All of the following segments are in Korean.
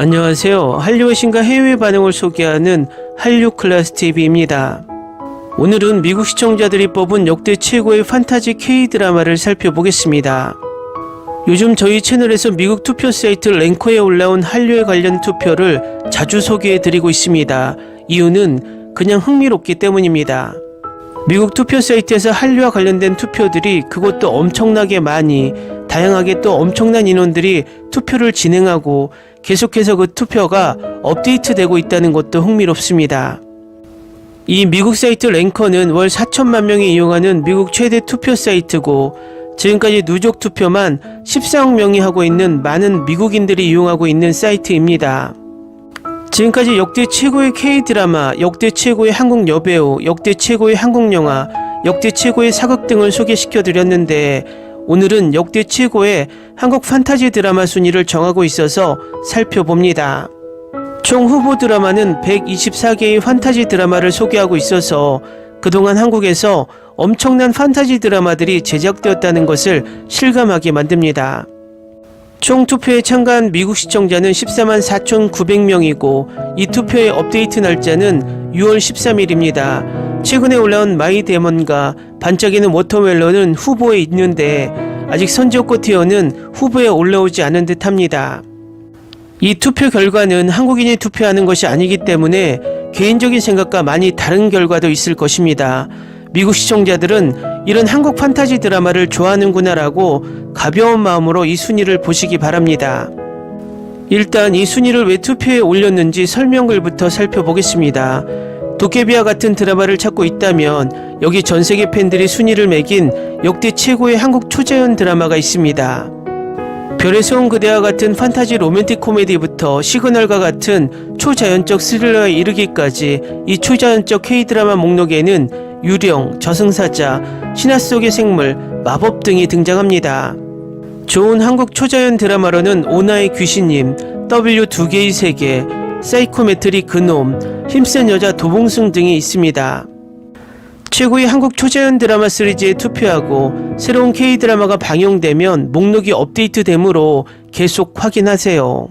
안녕하세요. 한류의 신과 해외 반응을 소개하는 한류클래스TV입니다. 오늘은 미국 시청자들이 뽑은 역대 최고의 판타지 K-드라마를 살펴보겠습니다. 요즘 저희 채널에서 미국 투표 사이트 랭커에 올라온 한류에 관련 투표를 자주 소개해드리고 있습니다. 이유는 그냥 흥미롭기 때문입니다. 미국 투표 사이트에서 한류와 관련된 투표들이 그것도 엄청나게 많이, 다양하게 또 엄청난 인원들이 투표를 진행하고 계속해서 그 투표가 업데이트되고 있다는 것도 흥미롭습니다. 이 미국 사이트 랭커는 월 4천만 명이 이용하는 미국 최대 투표 사이트고, 지금까지 누적 투표만 14억 명이 하고 있는 많은 미국인들이 이용하고 있는 사이트입니다. 지금까지 역대 최고의 K-드라마, 역대 최고의 한국 여배우, 역대 최고의 한국 영화, 역대 최고의 사극 등을 소개시켜드렸는데, 오늘은 역대 최고의 한국 판타지 드라마 순위를 정하고 있어서 살펴봅니다. 총 후보 드라마는 124개의 판타지 드라마를 소개하고 있어서 그동안 한국에서 엄청난 판타지 드라마들이 제작되었다는 것을 실감하게 만듭니다. 총 투표에 참가한 미국 시청자는 14만 4,900명이고 이 투표의 업데이트 날짜는 6월 13일입니다. 최근에 올라온 마이 데몬과 반짝이는 워터멜론은 후보에 있는데 아직 선지효과 티어는 후보에 올라오지 않은 듯 합니다. 이 투표 결과는 한국인이 투표하는 것이 아니기 때문에 개인적인 생각과 많이 다른 결과도 있을 것입니다. 미국 시청자들은 이런 한국 판타지 드라마를 좋아하는구나라고 가벼운 마음으로 이 순위를 보시기 바랍니다. 일단 이 순위를 왜 투표에 올렸는지 설명글부터 살펴보겠습니다. 도깨비와 같은 드라마를 찾고 있다면 여기 전세계 팬들이 순위를 매긴 역대 최고의 한국 초자연 드라마가 있습니다. 별에서 온 그대와 같은 판타지 로맨틱 코미디부터 시그널과 같은 초자연적 스릴러에 이르기까지 이 초자연적 K-드라마 목록에는 유령, 저승사자, 신화 속의 생물, 마법 등이 등장합니다. 좋은 한국 초자연 드라마로는 오나의 귀신님, W 두 개의 세계, 사이코메트리 그놈, 힘센 여자 도봉승 등이 있습니다. 최고의 한국 초자연 드라마 시리즈에 투표하고 새로운 K-드라마가 방영되면 목록이 업데이트되므로 계속 확인하세요.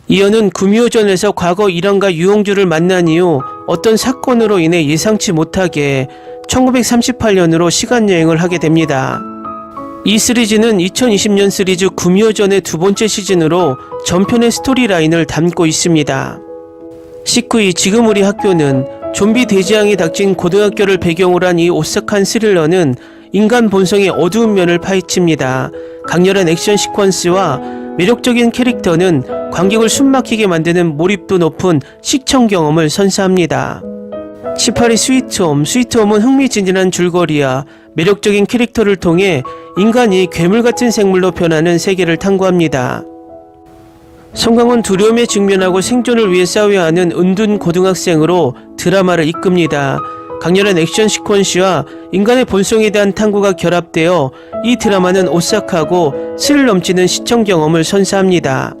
이어는 구미호전에서 과거 이랑과 유영주를 만난 이후 어떤 사건으로 인해 예상치 못하게 1938년으로 시간여행을 하게 됩니다. 이 시리즈는 2020년 시리즈 구미호전의 두 번째 시즌으로 전편의 스토리라인을 담고 있습니다. 19위 지금 우리 학교는 좀비 대재앙이 닥친 고등학교를 배경으로 한 이 오싹한 스릴러는 인간 본성의 어두운 면을 파헤칩니다. 강렬한 액션 시퀀스와 매력적인 캐릭터는 관객을 숨막히게 만드는 몰입도 높은 시청 경험을 선사합니다. 18위 스위트홈, 스위트홈은 흥미진진한 줄거리와 매력적인 캐릭터를 통해 인간이 괴물같은 생물로 변하는 세계를 탐구합니다. 송강은 두려움에 직면하고 생존을 위해 싸워야 하는 은둔 고등학생으로 드라마를 이끕니다. 강렬한 액션 시퀀스와 인간의 본성에 대한 탐구가 결합되어 이 드라마는 오싹하고 스릴 넘치는 시청 경험을 선사합니다.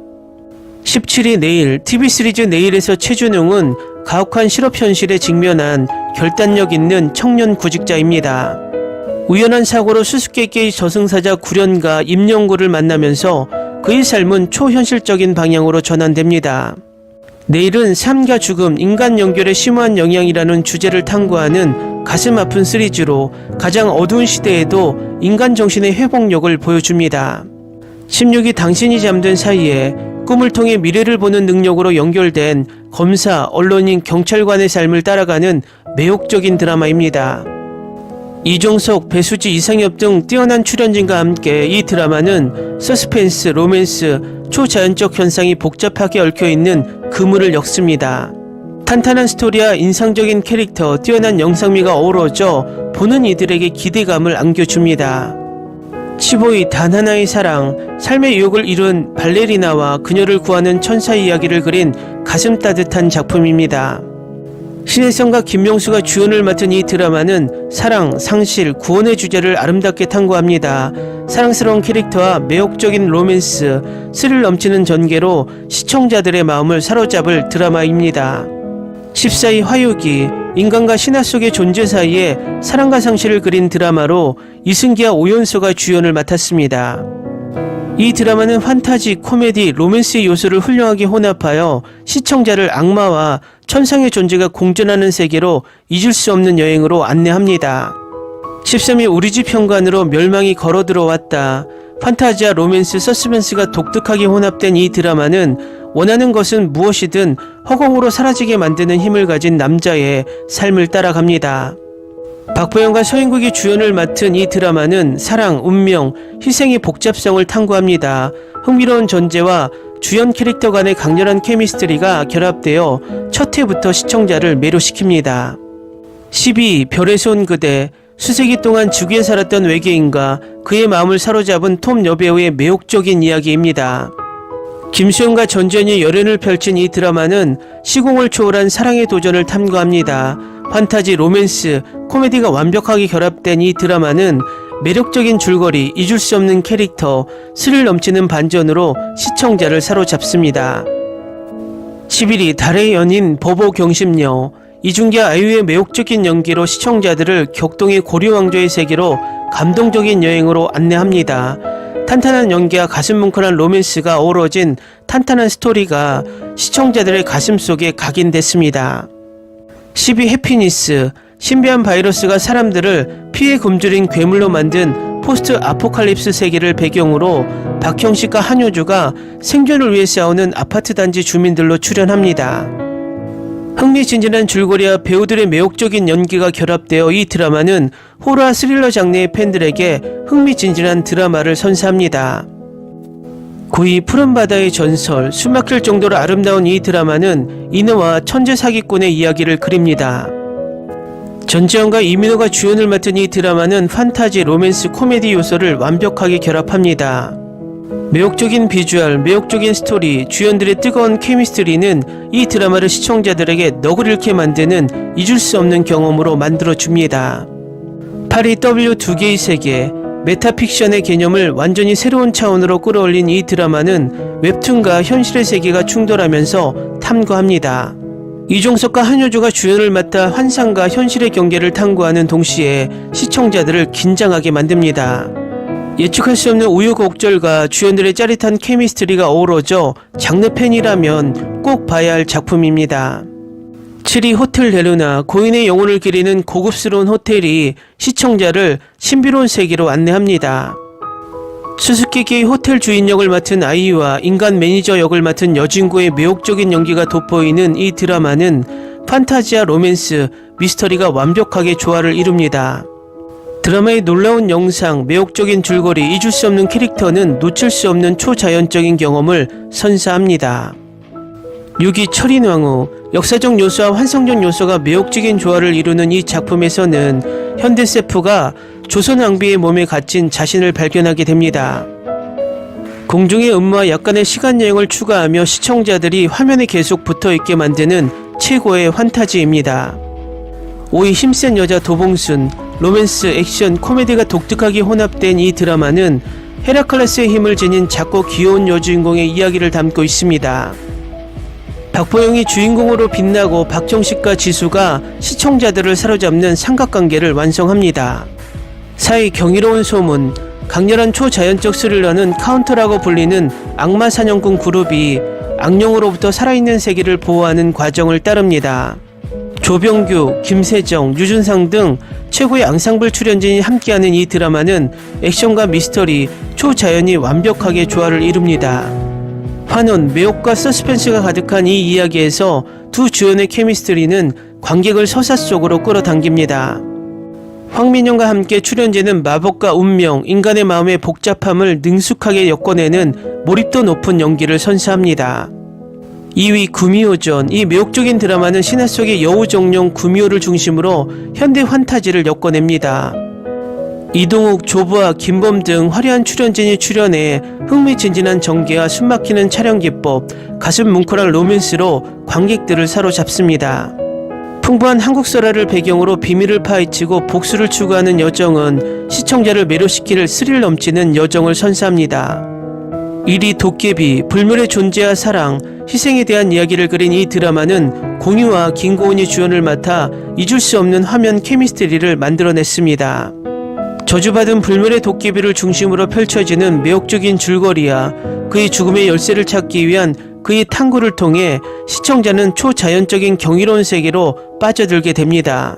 17위 내일, TV 시리즈 내일에서 최준웅은 가혹한 실업 현실에 직면한 결단력 있는 청년 구직자입니다. 우연한 사고로 수수께끼의 저승사자 구련과 임영구를 만나면서 그의 삶은 초현실적인 방향으로 전환됩니다. 내일은 삶과 죽음, 인간 연결의 심오한 영향이라는 주제를 탐구하는 가슴 아픈 시리즈로 가장 어두운 시대에도 인간 정신의 회복력을 보여줍니다. 16위 당신이 잠든 사이에 꿈을 통해 미래를 보는 능력으로 연결된 검사, 언론인, 경찰관의 삶을 따라가는 매혹적인 드라마입니다. 이종석, 배수지, 이상엽 등 뛰어난 출연진과 함께 이 드라마는 서스펜스, 로맨스, 초자연적 현상이 복잡하게 얽혀있는 그물을 엮습니다. 탄탄한 스토리와 인상적인 캐릭터, 뛰어난 영상미가 어우러져 보는 이들에게 기대감을 안겨줍니다. 15위 단 하나의 사랑, 삶의 유혹을 이룬 발레리나와 그녀를 구하는 천사 이야기를 그린 가슴 따뜻한 작품입니다. 신혜성과 김명수가 주연을 맡은 이 드라마는 사랑, 상실, 구원의 주제를 아름답게 탐구합니다. 사랑스러운 캐릭터와 매혹적인 로맨스, 스릴 넘치는 전개로 시청자들의 마음을 사로잡을 드라마입니다. 14위 화요기, 인간과 신화 속의 존재 사이에 사랑과 상실을 그린 드라마로 이승기와 오연서가 주연을 맡았습니다. 이 드라마는 판타지, 코미디, 로맨스의 요소를 훌륭하게 혼합하여 시청자를 악마와 천상의 존재가 공존하는 세계로 잊을 수 없는 여행으로 안내합니다. 13위 우리집 현관으로 멸망이 걸어 들어왔다. 판타지와 로맨스, 서스펜스가 독특하게 혼합된 이 드라마는 원하는 것은 무엇이든 허공으로 사라지게 만드는 힘을 가진 남자의 삶을 따라갑니다. 박보영과 서인국이 주연을 맡은 이 드라마는 사랑, 운명, 희생의 복잡성을 탐구합니다. 흥미로운 전제와 주연 캐릭터 간의 강렬한 케미스트리가 결합되어 첫 회부터 시청자를 매료시킵니다. 12. 별에서 온 그대. 수세기 동안 지구에 살았던 외계인과 그의 마음을 사로잡은 톰 여배우의 매혹적인 이야기입니다. 김수현과 전지현이 열연을 펼친 이 드라마는 시공을 초월한 사랑의 도전을 탐구합니다. 판타지, 로맨스, 코미디가 완벽하게 결합된 이 드라마는 매력적인 줄거리, 잊을 수 없는 캐릭터, 스릴 넘치는 반전으로 시청자를 사로잡습니다. 11위 달의 연인 보보 경심녀. 이중기와 아이유의 매혹적인 연기로 시청자들을 격동의 고려왕조의 세계로 감동적인 여행으로 안내합니다. 탄탄한 연기와 가슴 뭉클한 로맨스가 어우러진 탄탄한 스토리가 시청자들의 가슴 속에 각인됐습니다. 12. 해피니스. 신비한 바이러스가 사람들을 피해 굶주린 괴물로 만든 포스트 아포칼립스 세계를 배경으로 박형식과 한효주가 생존을 위해 싸우는 아파트 단지 주민들로 출연합니다. 흥미진진한 줄거리와 배우들의 매혹적인 연기가 결합되어 이 드라마는 호러와 스릴러 장르의 팬들에게 흥미진진한 드라마를 선사합니다. 9위 푸른바다의 전설. 숨막힐 정도로 아름다운 이 드라마는 인어와 천재 사기꾼의 이야기를 그립니다. 전지현과 이민호가 주연을 맡은 이 드라마는 판타지, 로맨스, 코미디 요소를 완벽하게 결합합니다. 매혹적인 비주얼, 매혹적인 스토리, 주연들의 뜨거운 케미스트리는 이 드라마를 시청자들에게 넋을 잃게 만드는 잊을 수 없는 경험으로 만들어줍니다. 8위 W 두 개의 세계. 메타픽션의 개념을 완전히 새로운 차원으로 끌어올린 이 드라마는 웹툰과 현실의 세계가 충돌하면서 탐구합니다. 이종석과 한효주가 주연을 맡아 환상과 현실의 경계를 탐구하는 동시에 시청자들을 긴장하게 만듭니다. 예측할 수 없는 우여곡절과 주연들의 짜릿한 케미스트리가 어우러져 장르 팬이라면 꼭 봐야 할 작품입니다. 7위 호텔 델루나. 고인의 영혼을 기리는 고급스러운 호텔이 시청자를 신비로운 세계로 안내합니다. 수수께끼의 호텔 주인 역을 맡은 아이유와 인간 매니저 역을 맡은 여진구의 매혹적인 연기가 돋보이는 이 드라마는 판타지와 로맨스, 미스터리가 완벽하게 조화를 이룹니다. 드라마의 놀라운 영상, 매혹적인 줄거리, 잊을 수 없는 캐릭터는 놓칠 수 없는 초자연적인 경험을 선사합니다. 6위 철인왕후. 역사적 요소와 환상적 요소가 매혹적인 조화를 이루는 이 작품에서는 현대 세프가 조선 왕비의 몸에 갇힌 자신을 발견하게 됩니다. 공중의 음모와 약간의 시간여행을 추가하며 시청자들이 화면에 계속 붙어있게 만드는 최고의 환타지입니다. 5위 힘센 여자 도봉순. 로맨스, 액션, 코미디가 독특하게 혼합된 이 드라마는 헤라클레스의 힘을 지닌 작고 귀여운 여주인공의 이야기를 담고 있습니다. 박보영이 주인공으로 빛나고 박정식과 지수가 시청자들을 사로잡는 삼각관계를 완성합니다. 4위 경이로운 소문. 강렬한 초자연적 스릴러는 카운터라고 불리는 악마 사냥꾼 그룹이 악령으로부터 살아있는 세계를 보호하는 과정을 따릅니다. 조병규, 김세정, 유준상 등 최고의 앙상블 출연진이 함께하는 이 드라마는 액션과 미스터리, 초자연이 완벽하게 조화를 이룹니다. 환혼, 매혹과 서스펜스가 가득한 이 이야기에서 두 주연의 케미스트리는 관객을 서사 속으로 끌어당깁니다. 황민영과 함께 출연진은 마법과 운명, 인간의 마음의 복잡함을 능숙하게 엮어내는 몰입도 높은 연기를 선사합니다. 2위 구미호전. 이 매혹적인 드라마는 신화 속의 여우정령 구미호를 중심으로 현대 환타지를 엮어냅니다. 이동욱, 조보아, 김범 등 화려한 출연진이 출연해 흥미진진한 전개와 숨막히는 촬영 기법, 가슴 뭉클한 로맨스로 관객들을 사로잡습니다. 풍부한 한국 설화를 배경으로 비밀을 파헤치고 복수를 추구하는 여정은 시청자를 매료시킬 스릴 넘치는 여정을 선사합니다. 1위 도깨비. 불멸의 존재와 사랑, 희생에 대한 이야기를 그린 이 드라마는 공유와 김고은이 주연을 맡아 잊을 수 없는 화면 케미스트리를 만들어냈습니다. 저주받은 불멸의 도깨비를 중심으로 펼쳐지는 매혹적인 줄거리와 그의 죽음의 열쇠를 찾기 위한 그의 탐구를 통해 시청자는 초자연적인 경이로운 세계로 빠져들게 됩니다.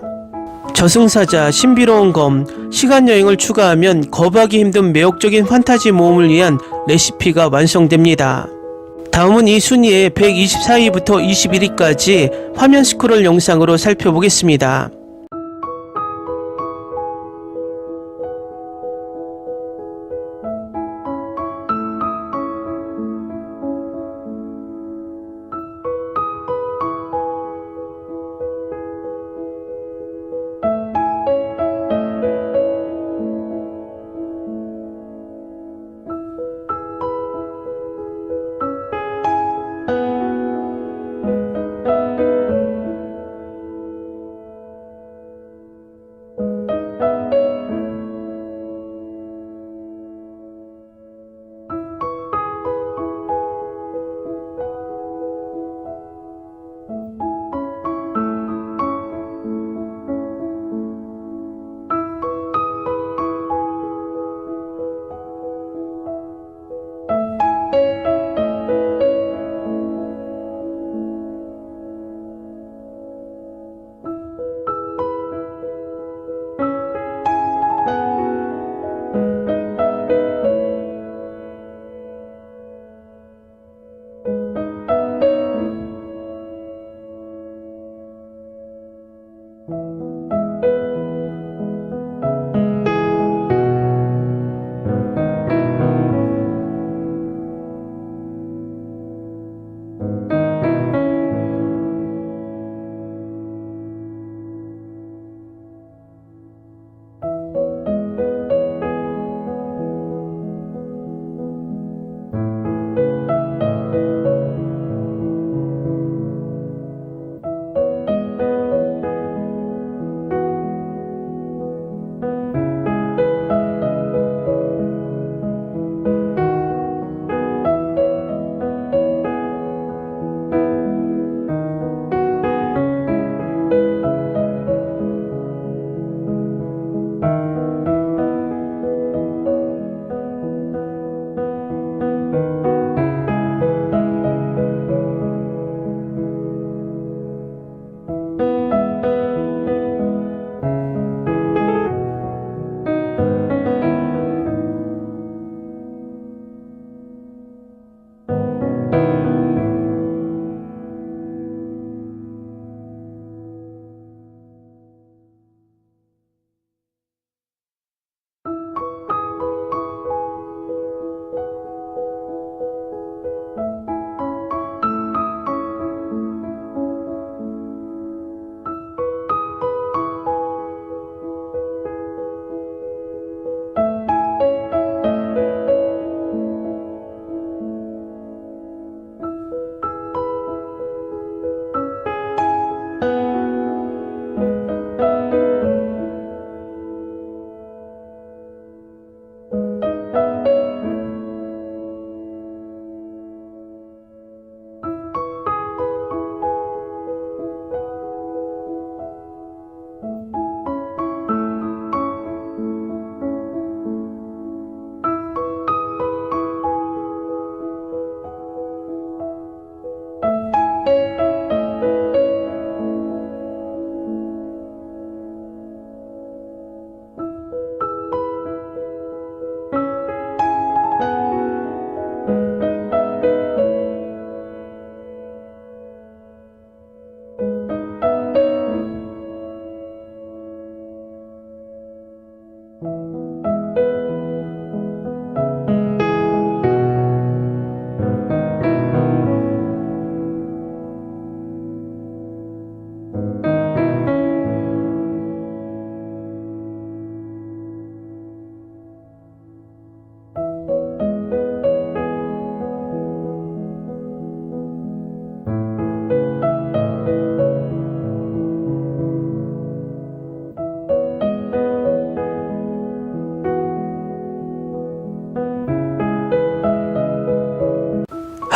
저승사자, 신비로운 검, 시간여행을 추가하면 거부하기 힘든 매혹적인 판타지 모험을 위한 레시피가 완성됩니다. 다음은 이 순위의 124위부터 21위까지 화면 스크롤 영상으로 살펴보겠습니다.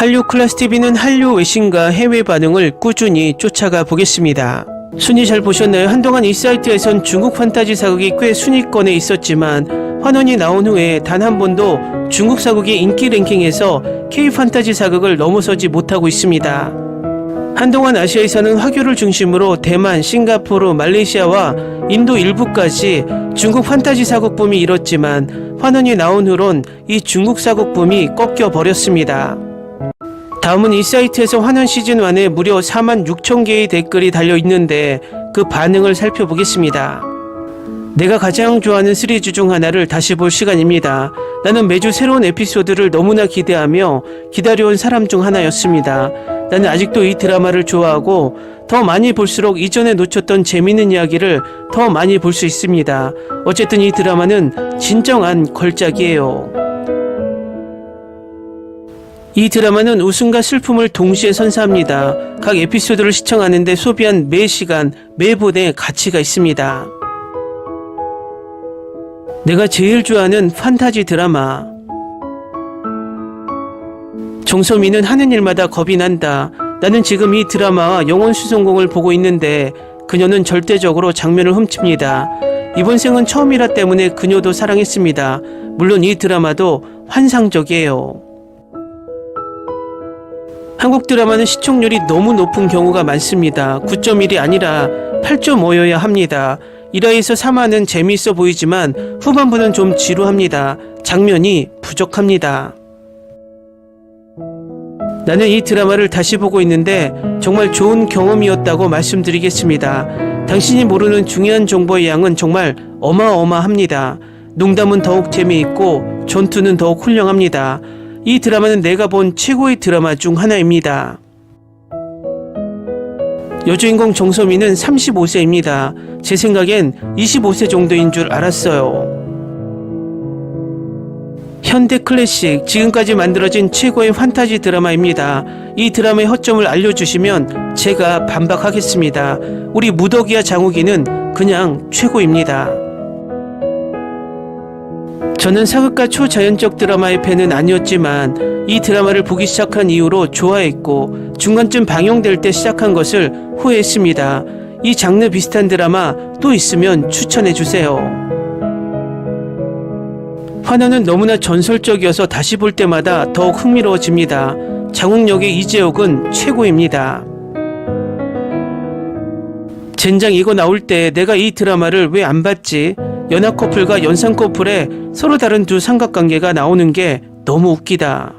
한류 클래스TV는 한류 외신과 해외 반응을 꾸준히 쫓아가 보겠습니다. 순위 잘 보셨나요? 한동안 이 사이트에선 중국 판타지 사극이 꽤 순위권에 있었지만 환원이 나온 후에 단 한 번도 중국 사극의 인기 랭킹에서 K 판타지 사극을 넘어서지 못하고 있습니다. 한동안 아시아에서는 화교를 중심으로 대만, 싱가포르, 말레이시아와 인도 일부까지 중국 판타지 사극 붐이 일었지만 환원이 나온 후론 이 중국 사극 붐이 꺾여 버렸습니다. 다음은 이 사이트에서 환원 시즌1에 무려 46,000개의 댓글이 달려있는데 그 반응을 살펴보겠습니다. 내가 가장 좋아하는 시리즈 중 하나를 다시 볼 시간입니다. 나는 매주 새로운 에피소드를 너무나 기대하며 기다려온 사람 중 하나였습니다. 나는 아직도 이 드라마를 좋아하고 더 많이 볼수록 이전에 놓쳤던 재미있는 이야기를 더 많이 볼 수 있습니다. 어쨌든 이 드라마는 진정한 걸작이에요. 이 드라마는 웃음과 슬픔을 동시에 선사합니다. 각 에피소드를 시청하는데 소비한 매 시간, 매 분의 가치가 있습니다. 내가 제일 좋아하는 판타지 드라마. 정소민은 하는 일마다 겁이 난다. 나는 지금 이 드라마와 영혼 수송공을 보고 있는데 그녀는 절대적으로 장면을 훔칩니다. 이번 생은 처음이라 때문에 그녀도 사랑했습니다. 물론 이 드라마도 환상적이에요. 한국 드라마는 시청률이 너무 높은 경우가 많습니다. 9.1이 아니라 8.5여야 합니다. 1화에서 3화는 재미있어 보이지만 후반부는 좀 지루합니다. 장면이 부족합니다. 나는 이 드라마를 다시 보고 있는데 정말 좋은 경험이었다고 말씀드리겠습니다. 당신이 모르는 중요한 정보의 양은 정말 어마어마합니다. 농담은 더욱 재미있고 전투는 더욱 훌륭합니다. 이 드라마는 내가 본 최고의 드라마 중 하나입니다. 여주인공 정소민은 35세입니다. 제 생각엔 25세 정도인 줄 알았어요. 현대 클래식, 지금까지 만들어진 최고의 판타지 드라마입니다. 이 드라마의 허점을 알려주시면 제가 반박하겠습니다. 우리 무덕이와 장욱이는 그냥 최고입니다. 저는 사극과 초자연적 드라마의 팬은 아니었지만 이 드라마를 보기 시작한 이후로 좋아했고 중간쯤 방영될 때 시작한 것을 후회했습니다. 이 장르 비슷한 드라마 또 있으면 추천해주세요. 환원은 너무나 전설적이어서 다시 볼 때마다 더욱 흥미로워집니다. 장욱 역의 이재욱은 최고입니다. 젠장 이거 나올 때 내가 이 드라마를 왜 안 봤지? 연하 커플과 연상 커플에 서로 다른 두 삼각관계가 나오는 게 너무 웃기다.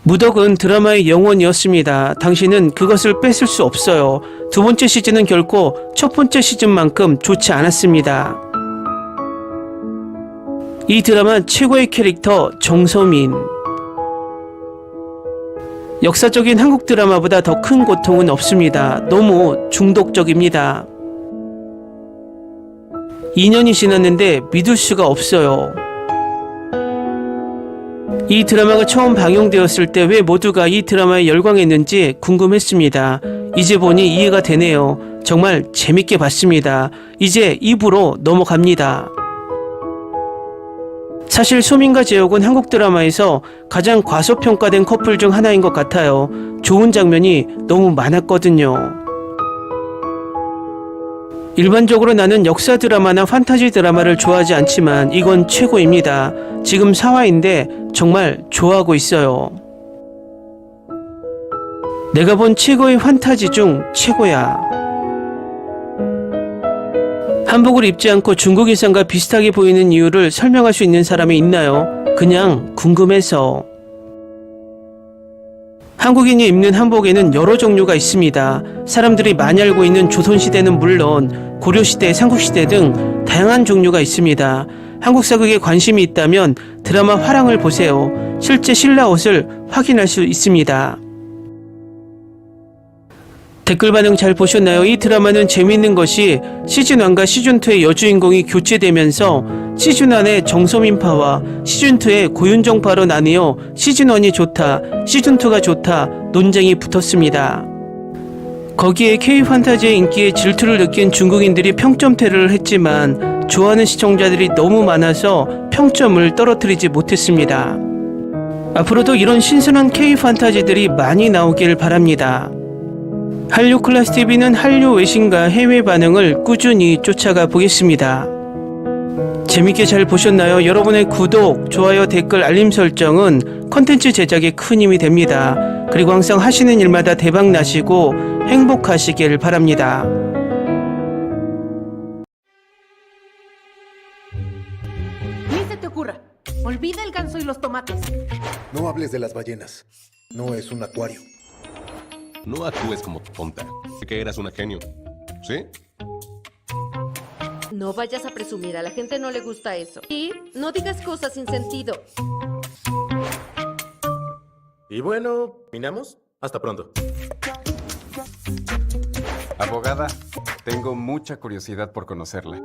무덕은 드라마의 영혼이었습니다. 당신은 그것을 뺏을 수 없어요. 두 번째 시즌은 결코 첫 번째 시즌만큼 좋지 않았습니다. 이 드라마 최고의 캐릭터 정소민. 역사적인 한국 드라마보다 더 큰 고통은 없습니다. 너무 중독적입니다. 2년이 지났는데 믿을 수가 없어요. 이 드라마가 처음 방영되었을 때 왜 모두가 이 드라마에 열광했는지 궁금했습니다. 이제 보니 이해가 되네요. 정말 재밌게 봤습니다. 이제 2부로 넘어갑니다. 사실 소민과 재욱은 한국 드라마에서 가장 과소평가된 커플 중 하나인 것 같아요. 좋은 장면이 너무 많았거든요. 일반적으로 나는 역사 드라마나 판타지 드라마를 좋아하지 않지만 이건 최고입니다. 지금 4화인데 정말 좋아하고 있어요. 내가 본 최고의 판타지 중 최고야. 한복을 입지 않고 중국 일상과 비슷하게 보이는 이유를 설명할 수 있는 사람이 있나요? 그냥 궁금해서. 한국인이 입는 한복에는 여러 종류가 있습니다. 사람들이 많이 알고 있는 조선시대는 물론 고려시대, 삼국시대 등 다양한 종류가 있습니다. 한국 사극에 관심이 있다면 드라마 화랑을 보세요. 실제 신라 옷을 확인할 수 있습니다. 댓글 반응 잘 보셨나요? 이 드라마는 재미있는 것이 시즌1과 시즌2의 여주인공이 교체되면서 시즌1의 정소민파와 시즌2의 고윤정파로 나뉘어 시즌1이 좋다, 시즌2가 좋다 논쟁이 붙었습니다. 거기에 K-판타지의 인기에 질투를 느낀 중국인들이 평점태를 했지만 좋아하는 시청자들이 너무 많아서 평점을 떨어뜨리지 못했습니다. 앞으로도 이런 신선한 K-판타지들이 많이 나오길 바랍니다. 한류 클래스 TV는 한류 외신과 해외 반응을 꾸준히 쫓아가 보겠습니다. 재밌게 잘 보셨나요? 여러분의 구독, 좋아요, 댓글, 알림 설정은 컨텐츠 제작에 큰 힘이 됩니다. 그리고 항상 하시는 일마다 대박 나시고 행복하시길 바랍니다. Ni se te ocurra. Olvida el ganso y los tomates. No hables de las ballenas. No es un acuario. No actúes como tonta. Que eras una genio. ¿Sí? No vayas a presumir, a la gente no le gusta eso. Y no digas cosas sin sentido. Y bueno, ¿minamos? Hasta pronto. Abogada, tengo mucha curiosidad por conocerla.